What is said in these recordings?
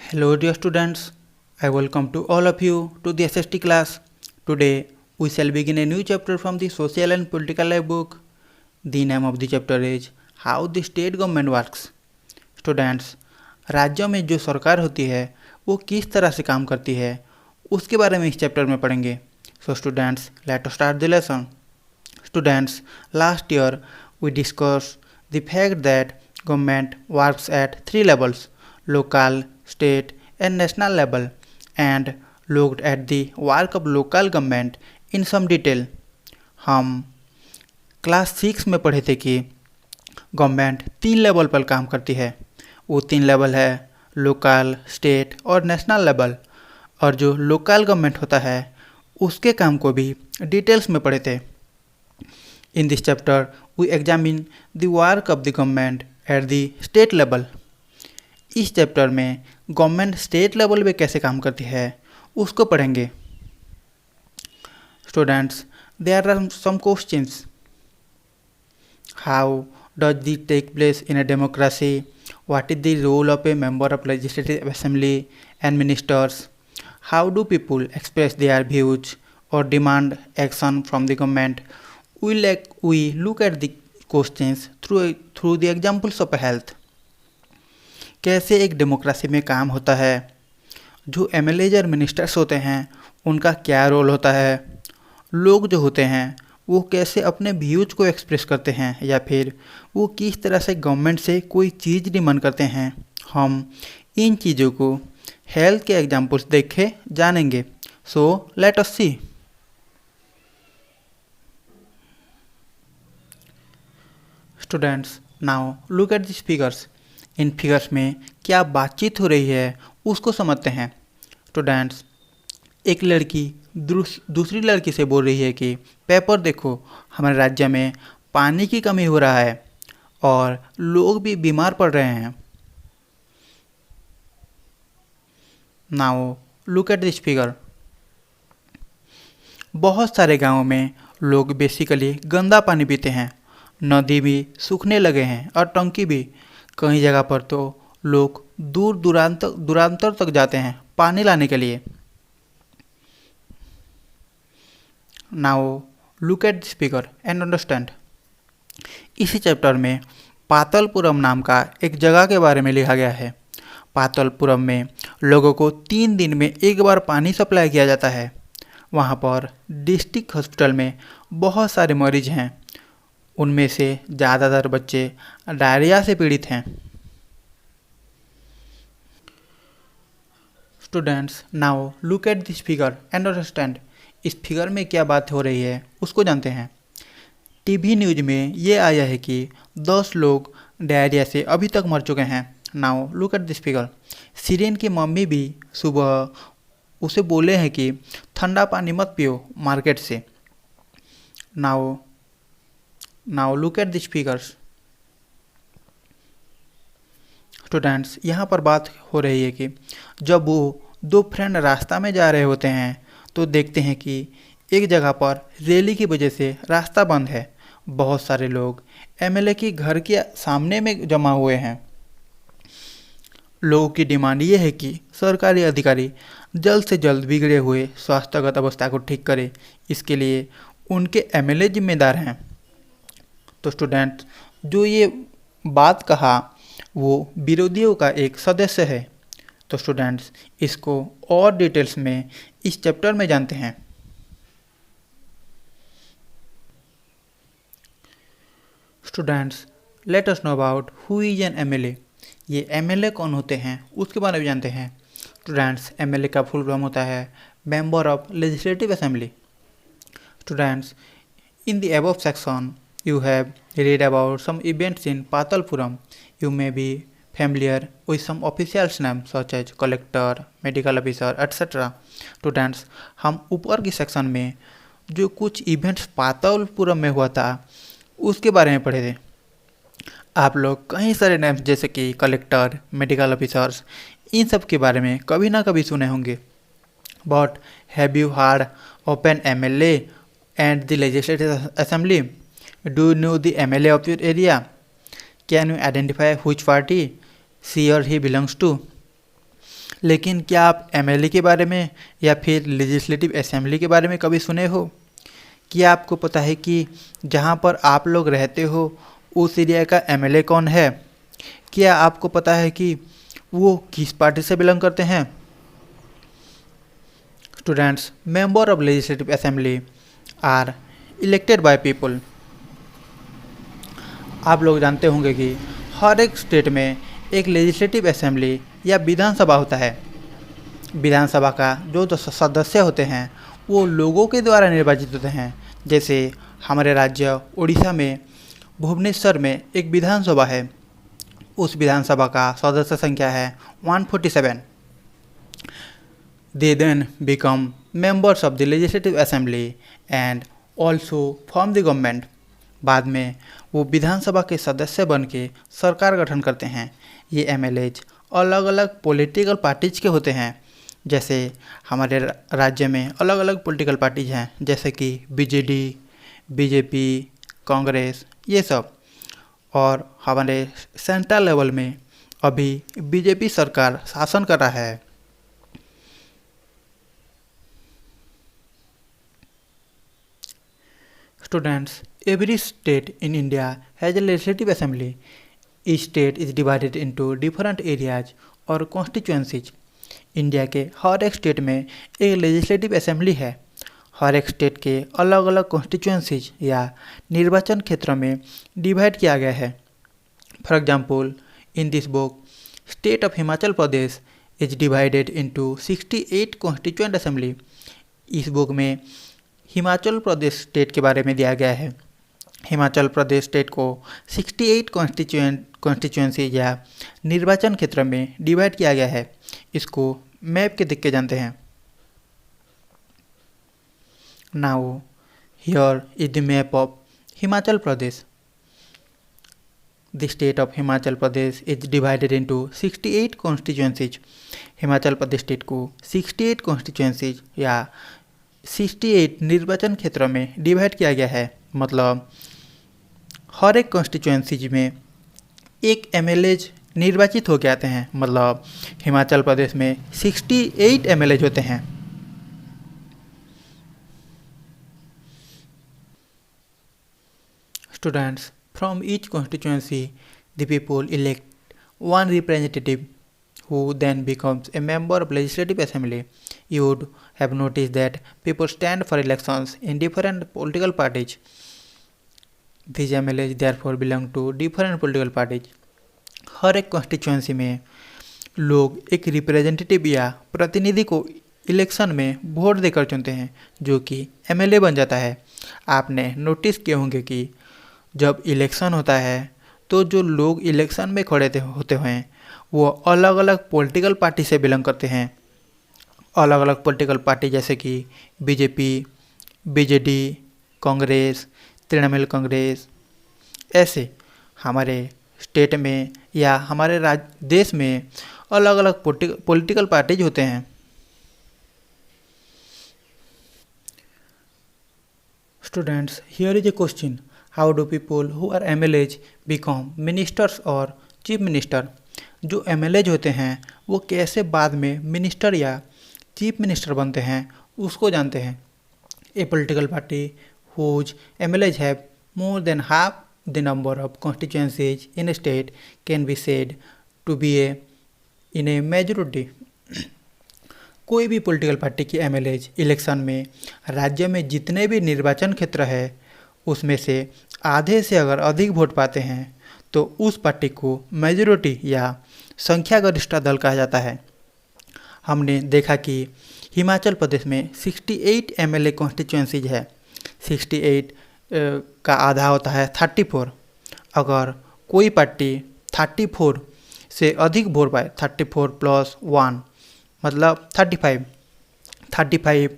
Hello dear students, I welcome to all of you to the SST class. Today we shall begin a new chapter from the Social and Political Life book. The name of the chapter is How the State Government Works. Students, राज्यों में जो सरकार होती है वो किस तरह से काम करती है उसके बारे में इस चैप्टर में पढ़ेंगे. So students, let us start the lesson. Students, last year we discussed the fact that government works at three levels: local, state and national level, and looked at the work of local government in some detail. हम class 6 में पढ़े थे कि government 3 level पर काम करती है. वो 3 लेवल है लोकल, स्टेट और नेशनल लेवल. और जो लोकल गवर्नमेंट होता है उसके काम को भी डिटेल्स में पढ़े थे. In this chapter, we examine the work of the government at the state level. इस चैप्टर में गवर्नमेंट स्टेट लेवल पे कैसे काम करती है उसको पढ़ेंगे. Students, there are some questions. How does it take place in a democracy? What is the role of a member of legislative assembly and ministers? How do people express their views or demand action from the government? We look at the questions through the examples of health. कैसे एक democracy में काम होता है, जो MLA और ministers होते हैं उनका क्या रोल होता है, लोग जो होते हैं वो कैसे अपने व्यूज को एक्सप्रेस करते हैं या फिर वो किस तरह से गवर्नमेंट से कोई चीज़ डिमांड करते हैं. हम इन चीज़ों को हेल्थ के एग्जाम्पल्स देखे जानेंगे. So let us see. Students, now look at this figures. इन फिगर्स में क्या बातचीत हो रही है उसको समझते हैं. स्टूडेंट्स, एक लड़की दूसरी लड़की से बोल रही है कि पेपर देखो, हमारे राज्य में पानी की कमी हो रहा है और लोग भी बीमार पड़ रहे हैं. Now look at this figure. बहुत सारे गांवों में लोग बेसिकली गंदा पानी पीते हैं. नदी भी सूखने लगे हैं और टंकी भी. कई जगह पर तो लोग दूर दूरांतर तक जाते हैं पानी लाने के लिए. Now look at this figure and understand. इसी चैप्टर में पातलपुरम नाम का एक जगह के बारे में लिखा गया है. पातलपुरम में लोगों को 3 दिन में एक बार पानी सप्लाई किया जाता है. वहाँ पर डिस्ट्रिक्ट हॉस्पिटल में बहुत सारे मरीज हैं. उनमें से ज़्यादातर बच्चे डायरिया से पीड़ित हैं. Students, now look at this figure and understand. इस फिगर में क्या बात हो रही है उसको जानते हैं. टीवी न्यूज में ये आया है कि 10 लोग डायरिया से अभी तक मर चुके हैं. Now look at this figure. सीरेन की मम्मी भी सुबह उसे बोले हैं कि ठंडा पानी मत पियो मार्केट से. Now look at this figures. Students, यहाँ पर बात हो रही है कि जब वो 2 फ्रेंड रास्ता में जा रहे होते हैं तो देखते हैं कि एक जगह पर रैली की वजह से रास्ता बंद है. बहुत सारे लोग एमएलए की घर के सामने में जमा हुए हैं. लोगों की डिमांड ये है कि सरकारी अधिकारी जल्द से जल्द बिगड़े हुए स्वास्थ्यगत अवस्था को ठीक करें. इसके लिए उनके एमएलए जिम्मेदार हैं. तो स्टूडेंट, जो ये बात कहा वो विरोधियों का एक सदस्य है. तो स्टूडेंट्स, इसको और डिटेल्स में इस चैप्टर में जानते हैं. Students, let us know about who is an MLA. ये एमएलए कौन होते हैं उसके बारे में जानते हैं. स्टूडेंट्स, एमएलए का फुल फॉर्म होता है member of legislative assembly. Students, in the above section you have read about some events in Patalpuram. You may be familiar with some officials names such as collector, medical officer, etc. Students, हम ऊपर की section में जो कुछ events पातलपुरम में हुआ था उसके बारे में पढ़े थे. आप लोग कई सारे नेम्स जैसे कि कलेक्टर, मेडिकल ऑफिसर्स, इन सब के बारे में कभी ना कभी सुने होंगे. But have you heard of N MLA and the legislative assembly? Do you know the MLA of your area? Can you identify which party she or he belongs to? लेकिन क्या आप एमएलए के बारे में या फिर लेजिस्लेटिव असेंबली के बारे में कभी सुने हो? क्या आपको पता है कि जहाँ पर आप लोग रहते हो उस एरिया का एमएलए कौन है? क्या आपको पता है कि वो किस पार्टी से बिलोंग करते हैं? Students, member of legislative assembly are elected by people. आप लोग जानते होंगे कि हर एक स्टेट में एक लेजिस्लेटिव असेंबली या विधानसभा होता है। विधानसभा का जो सदस्य होते हैं वो लोगों के द्वारा निर्वाचित होते हैं। जैसे हमारे राज्य उड़ीसा में भुवनेश्वर में एक विधानसभा है। उस विधानसभा का सदस्य संख्या है 147। They then become members of the legislative assembly and also form the government। बाद में वो विधानसभा के सदस्य बन के सरकार गठन करते हैं। ये एमएलएज अलग अलग पॉलिटिकल पार्टीज के होते हैं। जैसे हमारे राज्य में अलग अलग पॉलिटिकल पार्टीज हैं, जैसे कि बीजेडी, बीजेपी, कांग्रेस, ये सब। और हमारे सेंट्रल लेवल में अभी बीजेपी सरकार शासन कर रहा है। Students, every state in India has a legislative assembly. Each state is divided into different areas और constituencies. इंडिया के हर एक स्टेट में एक लेजिस्लेटिव असेंबली है। हर एक स्टेट के अलग अलग कॉन्स्टिट्यूंसीज या निर्वाचन क्षेत्र में डिवाइड किया गया है। For example, in this book state of Himachal Pradesh is divided into 68 constituent assembly. इस बुक में हिमाचल प्रदेश स्टेट के बारे में दिया गया है। हिमाचल प्रदेश स्टेट को 68 कॉन्स्टिट्यूएंसी या निर्वाचन क्षेत्र में डिवाइड किया गया है। इसको मैप के देख के जानते हैं। Now here is the map of Himachal Pradesh. The state of Himachal Pradesh is divided into 68 constituencies. Himachal Pradesh state को 68 कॉन्स्टिट्यूएंसीज या 68 निर्वाचन क्षेत्रों में डिवाइड किया गया है। मतलब हर एक कॉन्स्टिट्यूएंसीज में एक एमएलएज निर्वाचित होकर आते हैं। मतलब हिमाचल प्रदेश में 68 एमएलएज होते हैं। Students, from each constituency the people elect one representative who then becomes a member of legislative assembly. You would have noticed that people stand for elections in different political parties. These MLAs therefore belong to different political parties. हर एक constituency में लोग एक representative या प्रतिनिधि को election में vote देकर चुनते हैं, जो कि एमएलए बन जाता है। आपने नोटिस किए होंगे कि जब इलेक्शन होता है तो जो लोग इलेक्शन में खड़े होते हैं वो अलग अलग पॉलिटिकल पार्टी से बिलोंग करते हैं। अलग अलग पॉलिटिकल पार्टी जैसे कि बीजेपी, बीजेडी, कांग्रेस, तृणमूल कांग्रेस। ऐसे हमारे स्टेट में या हमारे देश में अलग अलग पॉलिटिकल पार्टीज होते हैं। Students, here is a question, how do people who are MLAs become ministers और चीफ मिनिस्टर? जो एमएलएज होते हैं वो कैसे बाद में मिनिस्टर या चीफ मिनिस्टर बनते हैं उसको जानते हैं। A political party whose MLAs have more than half the number of constituencies in state can be said to be in a majority. कोई भी पॉलिटिकल पार्टी की एमएलएज इलेक्शन में राज्य में जितने भी निर्वाचन क्षेत्र है उसमें से आधे से अगर अधिक वोट पाते हैं तो उस पार्टी को मेजॉरिटी या संख्यागरिष्ठता दल कहा जाता है। हमने देखा कि हिमाचल प्रदेश में 68 एमएलए कॉन्स्टिट्यूएंसीज है। 68 का आधा होता है 34। अगर कोई पार्टी 34 से अधिक वोट पाए, 34 + 1 मतलब 35,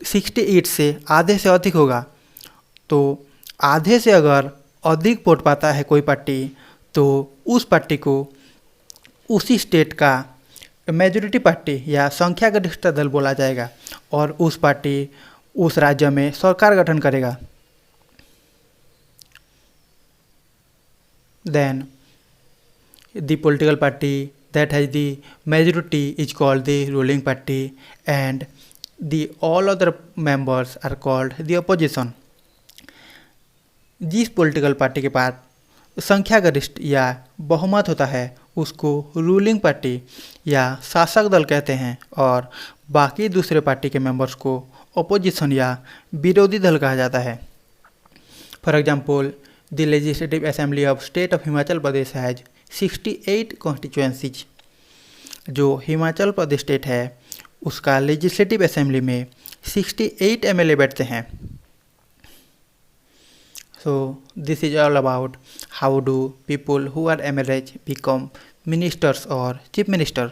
68 से आधे से अधिक होगा। तो आधे से अगर अधिक वोट पाता है कोई पार्टी तो उस पार्टी को उसी स्टेट का मेजॉरिटी पार्टी या संख्यागरिष्ठता दल बोला जाएगा और उस पार्टी उस राज्य में सरकार गठन करेगा। Then the political party that has the majority is called the ruling party and the all other members are called the opposition. जिस पॉलिटिकल पार्टी के पास संख्यागरिष्ठ या बहुमत होता है उसको रूलिंग पार्टी या शासक दल कहते हैं और बाकी दूसरे पार्टी के मेंबर्स को अपोजिशन या विरोधी दल कहा जाता है. For example, the legislative assembly of state of Himachal Pradesh has 68 constituencies. जो हिमाचल प्रदेश स्टेट है उसका लेजिस्लेटिव असेंबली में 68 एमएलए बैठते हैं. So this is all about how do people who are MLAs become ministers or chief minister.